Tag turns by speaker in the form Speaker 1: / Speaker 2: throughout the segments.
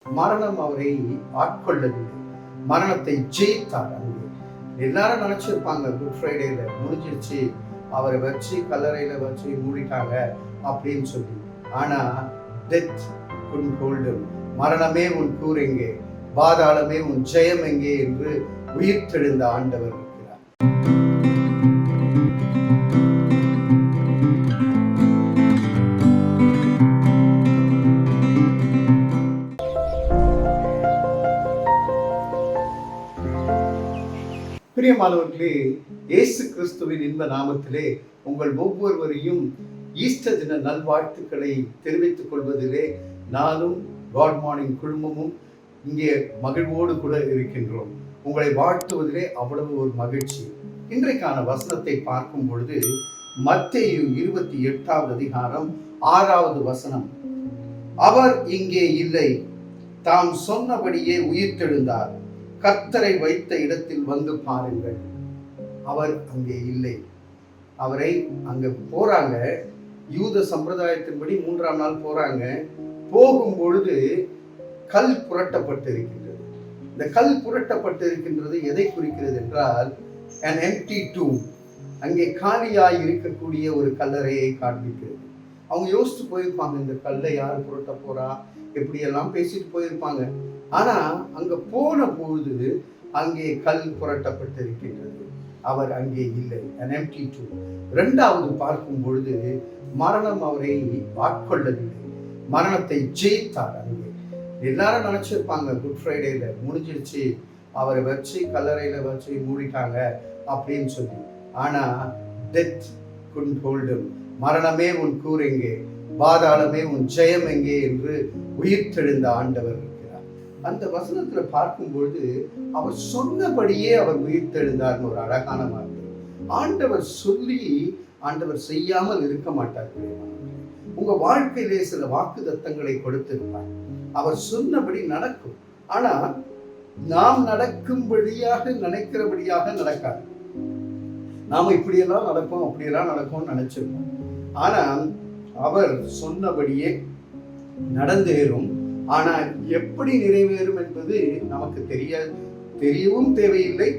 Speaker 1: மரணம் அவரை ஆட்கொள்ளவில்லை, மரணத்தை ஜெயித்தார். அங்கே எல்லாரும் நினைச்சிருப்பாங்க குட் ஃப்ரைடேல முடிஞ்சிருச்சு, அவரை வச்சு கல்லறையில வச்சு மூடிட்டாங்க அப்படின்னு சொல்லி. ஆனா டெத் couldn't hold him. மரணமே உன் கூர் எங்கே, பாதாளமே உன் ஜெயம் எங்கே என்று உயிர்த்தெழுந்த ஆண்டவர் இருக்கிறார். பிரியமானவர்களே, இயேசு கிறிஸ்துவின் இன்ப நாமத்திலே உங்கள் ஒவ்வொருவரையும் ஈஸ்டர் தின நல்வாழ்த்துக்களை தெரிவித்துக் கொள்வதிலே நானும் காட் மார்னிங் குழுமமும் இங்கே மகிழ்வோடு கூட இருக்கின்றோம். உங்களை வாழ்த்துவதிலே அவ்வளவு ஒரு மகிழ்ச்சி. இன்றைக்கான வசனத்தை பார்க்கும் பொழுது மத்தேயு 28வது அதிகாரம் 6வது வசனம். அவர் இங்கே இல்லை, தாம் சொன்னபடியே உயிர்த்தெழுந்தார், கர்த்தரை வைத்த இடத்தில் வந்து பாருங்கள். அவர் அங்கே இல்லை. அவரை அங்க போறாங்க, யூத சம்பிரதாயத்தின்படி 3ஆம் நாள் போறாங்க. போகும் பொழுது கல் புரட்டப்பட்டிருக்கின்றது. இந்த கல் புரட்டப்பட்டிருக்கின்றது எதை குறிக்கிறது என்றால் an empty tomb, அங்கே காலியாய் இருக்கக்கூடிய ஒரு கல்லறையை காண்பிக்கிறது. அவங்க யோசித்து போயிருப்பாங்க, இந்த கல்லை யார் புரட்ட போறா, எப்படியெல்லாம் பேசிட்டு போயிருப்பாங்க. ஆனா அங்க போன பொழுது அங்கே கல் புரட்டப்பட்டிருக்கின்றது, அவர் அங்கே இல்லை, an empty tomb. 2வது பார்க்கும் பொழுது மரணம் அவரை ஆட்கொள்ளவில்லை, மரணத்தை ஜெயித்தார். அங்கே எல்லாரும் நினைச்சிருப்பாங்க குட் ஃப்ரைடேல முடிஞ்சிருச்சு, அவரை வச்சு கல்லறையில வச்சு மூடிட்டாங்க அப்படின்னு சொல்லி. ஆனா டெத் couldn't hold him. மரணமே உன் கூர் எங்கே, பாதாளமே உன் ஜெயம் எங்கே என்று உயிர்த்தெழுந்த ஆண்டவர் இருக்கிறார். அந்த வசனத்துல பார்க்கும்பொழுது அவர் சொன்னபடியே அவர் உயிர்த்தெழுந்தார்னு ஒரு அழகான வார்த்தை. ஆண்டவர் சொல்லி ஆண்டவர் செய்யாமல் இருக்க மாட்டார். உங்க வாழ்க்கையிலே சில வாக்கு தத்தங்களை கொடுத்திருப்பார், அவர் சொன்னபடி நடக்கும். ஆனா நாம் நடக்கும்படியாக நினைக்கிறபடியாக நடக்காது. நாம இப்படியெல்லாம் நடக்கும் அப்படியெல்லாம் நடக்கும்னு நினைச்சிருப்போம். ஆனா அவர் சொன்னபடியே நடந்தேறும். ஆனால் எப்படி நிறைவேறும் என்பது நமக்கு தெரியவும் தேவையில்லை,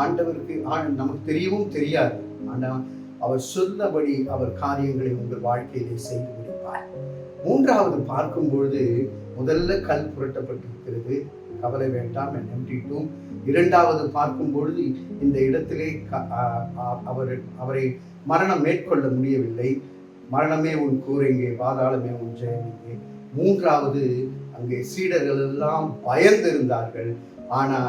Speaker 1: ஆண்டவருக்கு நமக்கு தெரியவும் தெரியாது. ஆனால் அவர் சொன்னபடி அவர் காரியங்களை உங்கள் வாழ்க்கையிலே செய்து முடிப்பார். 3வது பார்க்கும் பொழுது முதல்ல கல் புரட்டப்பட்டிருக்கிறது, கவலை வேண்டாம், an empty tomb. 2வது பார்க்கும் பொழுது இந்த இடத்திலே அவரை மரணம் மேற்கொள்ள முடியவில்லை, மரணமே உன் கூர் எங்கே, பாதாளமே உன் ஜெயம் எங்கே. 3வது அங்கே சீடர்கள் எல்லாம் பயந்திருந்தார்கள், ஆனா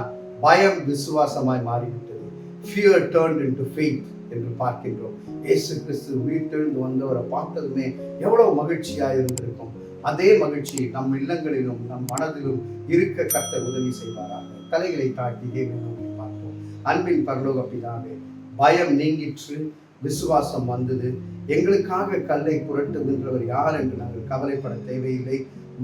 Speaker 1: பயம் விசுவாசமாய் மாறிவிட்டது. Fear turned into faith என்று பார்க்கின்றோம். இயேசு கிறிஸ்து உயிர்த்தெழுந்து வந்தவரை பார்த்ததுமே எவ்வளவு மகிழ்ச்சியாக இருந்திருக்கும். அதே மகிழ்ச்சி நம் இல்லங்களிலும் நம் மனதிலும் இருக்க கர்த்தர் உதவி செய்வாராக. தலைகளை தாழ்த்தி தேவனை நோக்கி பார்ப்போம். அன்பின் பரலோக பிதாவே, பயம் நீங்கிற்று, விசுவாசம் வந்தது. எங்களுக்காக கல்லை புரட்டுகின்றவர் யார் என்று நாங்கள் கவலைப்பட தேவையில்லை.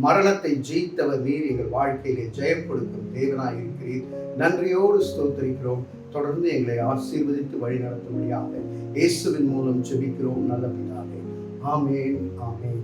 Speaker 1: மரணத்தை ஜெயித்தவர் நீர், எங்கள் வாழ்க்கையிலே ஜெயம் கொடுக்கும் தேவனாய் இருக்கிறீர். நன்றியோடு ஸ்தோத்திரிக்கிறோம். தொடர்ந்து எங்களை ஆசீர்வதித்து வழி நடத்தும்படியாக இயேசுவின் மூலம் ஜெபிக்கிறோம் நல்ல பிதாவே. ஆமென், ஆமென்.